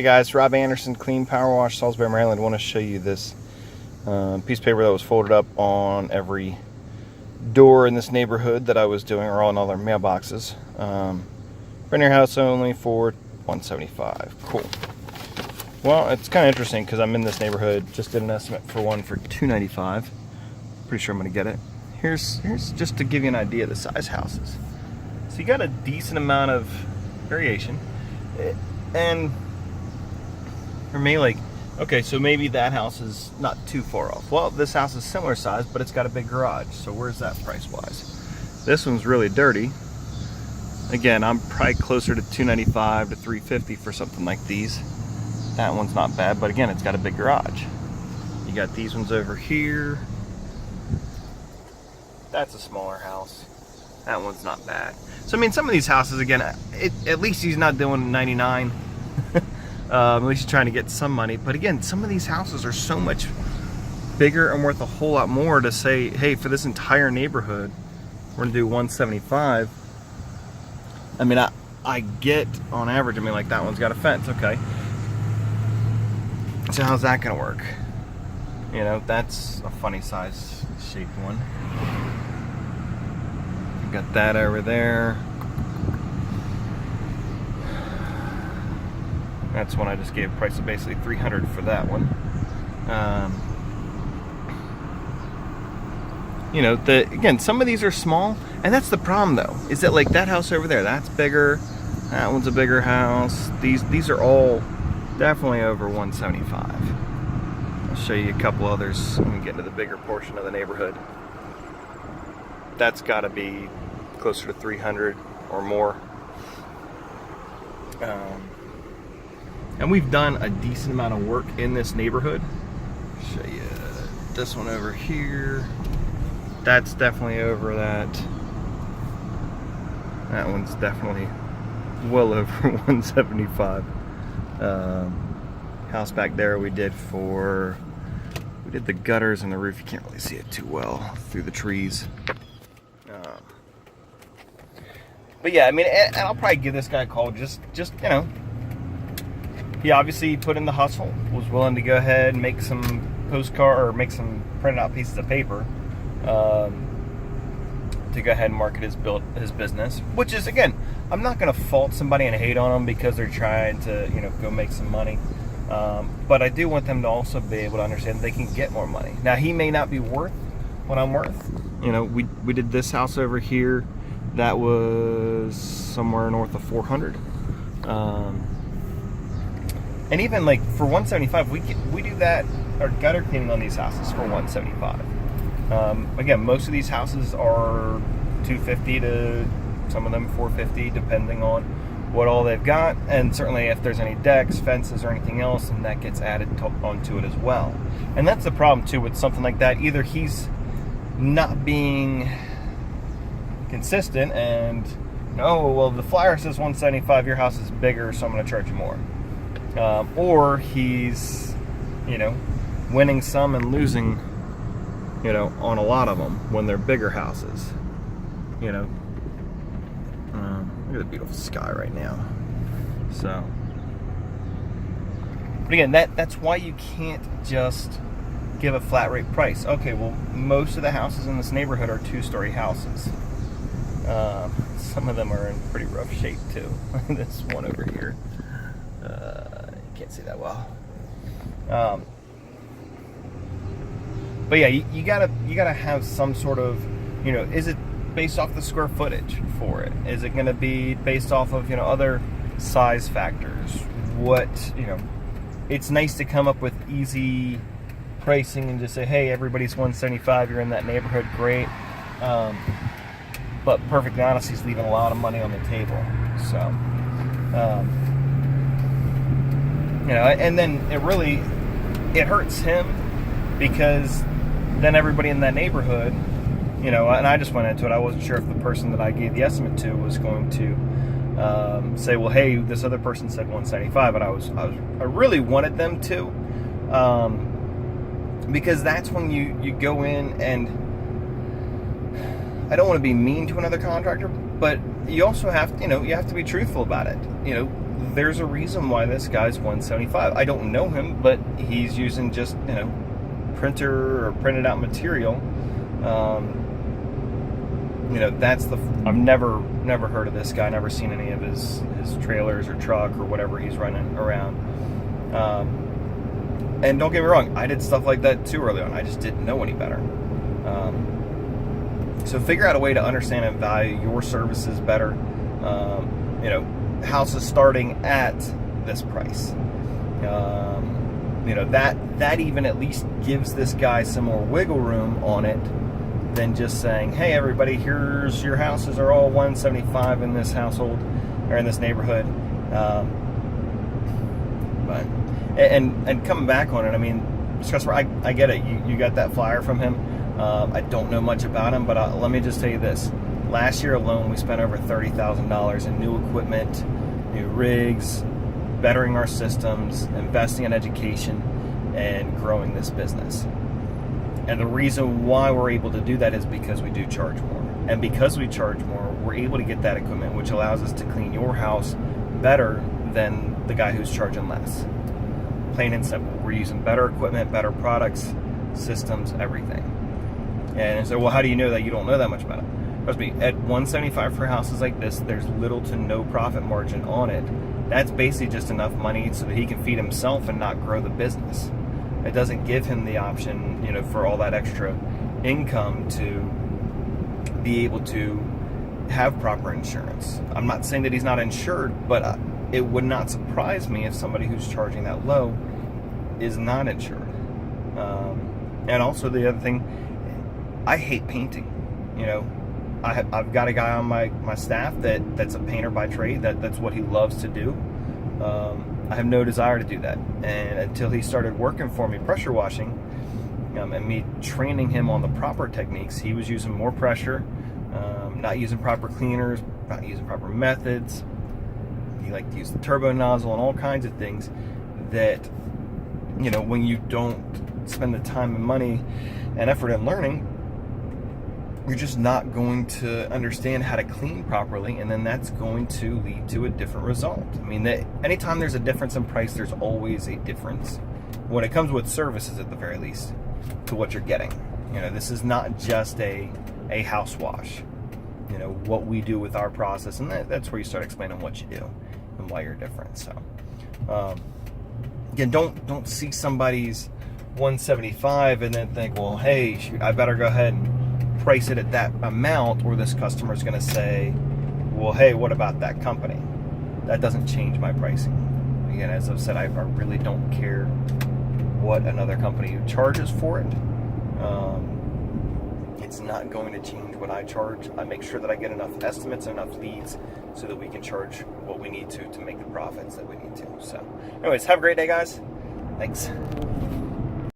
Hey guys, Rob Anderson, Clean Power Wash, Salisbury, Maryland. I want to show you this piece of paper that was folded up on every door in this neighborhood that I was doing, or on all their mailboxes. Rent your house only for $175. Cool. Well, it's kind of interesting because I'm in this neighborhood. Just did an estimate for one for $295. Pretty sure I'm going to get it. Here's just to give you an idea of the size houses. So you got a decent amount of variation, and for me, like, okay, so maybe that house is not too far off. Well, this house is similar size, but it's got a big garage. So where's that price-wise? This one's really dirty. Again, I'm probably closer to $295 to $350 for something like these. That one's not bad, but again, it's got a big garage. You got these ones over here. That's a smaller house. That one's not bad. So I mean, some of these houses, again, at least he's not doing 99. At least he's trying to get some money. But again, some of these houses are so much bigger and worth a whole lot more to say, hey, for this entire neighborhood, we're gonna do $175. I mean, I get on average, I mean, like that one's got a fence, okay. So how's that gonna work? You know, that's a funny size shaped one. Got that over there. That's one I just gave a price of basically $300 for that one. You know, again, some of these are small, and that's the problem though, is that like that house over there, that's bigger, that one's a bigger house. These are all definitely over $175. I'll show you a couple others when we get into the bigger portion of the neighborhood. That's gotta be closer to $300 or more. And we've done a decent amount of work in this neighborhood. Show you this one over here. That's definitely over that. That one's definitely well over 175. House back there we did the gutters and the roof. You can't really see it too well through the trees. But yeah, I mean, and I'll probably give this guy a call. Just you know, he obviously put in the hustle, was willing to go ahead and make some postcard or make some printed out pieces of paper to go ahead and market his business. Which is, again, I'm not going to fault somebody and hate on them because they're trying to, you know, go make some money. But I do want them to also be able to understand they can get more money. Now, he may not be worth what I'm worth. You know, we did this house over here. That was somewhere north of 400. And even like for 175, we do that, our gutter cleaning on these houses for 175. Again, most of these houses are 250 to some of them 450, depending on what all they've got. And certainly if there's any decks, fences, or anything else, and that gets added onto it as well. And that's the problem too with something like that. Either he's not being consistent and, oh, well, the flyer says 175, your house is bigger, so I'm going to charge you more. Or he's, you know, winning some and losing, you know, on a lot of them when they're bigger houses. You know, look at the beautiful sky right now. So, but again, that's why you can't just give a flat rate price. Okay, well, most of the houses in this neighborhood are 2-story houses. Some of them are in pretty rough shape too. This one over here, you can't see that well. But yeah, you gotta have some sort of, you know, is it based off the square footage for it? Is it going to be based off of, you know, other size factors? What, you know, it's nice to come up with easy pricing and just say, hey, everybody's 175, you're in that neighborhood, great. But perfectly honest, he's leaving a lot of money on the table. So, you know, and then it hurts him because then everybody in that neighborhood, you know, and I just went into it, I wasn't sure if the person that I gave the estimate to was going to say, well, hey, this other person said 175, but I really wanted them to, because that's when you go in, and I don't want to be mean to another contractor, but you also have to, you know, you have to be truthful about it. You know, there's a reason why this guy's $175. I don't know him, but he's using just, printer or printed out material. That's I've never heard of this guy, never seen any of his trailers or truck or whatever he's running around. And don't get me wrong, I did stuff like that too early on. I just didn't know any better. So figure out a way to understand and value your services better. Houses starting at this price. That even at least gives this guy some more wiggle room on it than just saying, hey everybody, here's your houses are all $175 in this household or in this neighborhood. But coming back on it, I mean, customer, I get it. You got that flyer from him. I don't know much about him, but let me just tell you this. Last year alone, we spent over $30,000 in new equipment, new rigs, bettering our systems, investing in education, and growing this business. And the reason why we're able to do that is because we do charge more. And because we charge more, we're able to get that equipment, which allows us to clean your house better than the guy who's charging less. Plain and simple. We're using better equipment, better products, systems, everything. And so, well, how do you know that? You don't know that much about it. Trust me, at $175 for houses like this, there's little to no profit margin on it. That's basically just enough money so that he can feed himself and not grow the business. It doesn't give him the option, for all that extra income to be able to have proper insurance. I'm not saying that he's not insured, but it would not surprise me if somebody who's charging that low is not insured. And also the other thing, I hate painting. I've got a guy on my staff that's a painter by trade. That's what he loves to do. I have no desire to do that. And until he started working for me, pressure washing, and me training him on the proper techniques, he was using more pressure, not using proper cleaners, not using proper methods. He liked to use the turbo nozzle and all kinds of things that, when you don't spend the time and money and effort in learning, you're just not going to understand how to clean properly, and then that's going to lead to a different result. I mean, anytime there's a difference in price, there's always a difference when it comes with services, at the very least, to what you're getting. This is not just a house wash. What we do with our process, and that's where you start explaining what you do and why you're different. So again, don't see somebody's $175 and then think, well, hey, shoot, I better go ahead and price it at that amount, or this customer is going to say, well, hey, what about that company? That doesn't change my pricing. Again, as I've said, I really don't care what another company charges for it. It's not going to change what I charge. I make sure that I get enough estimates and enough leads so that we can charge what we need to make the profits that we need to. So anyways, have a great day, guys. Thanks.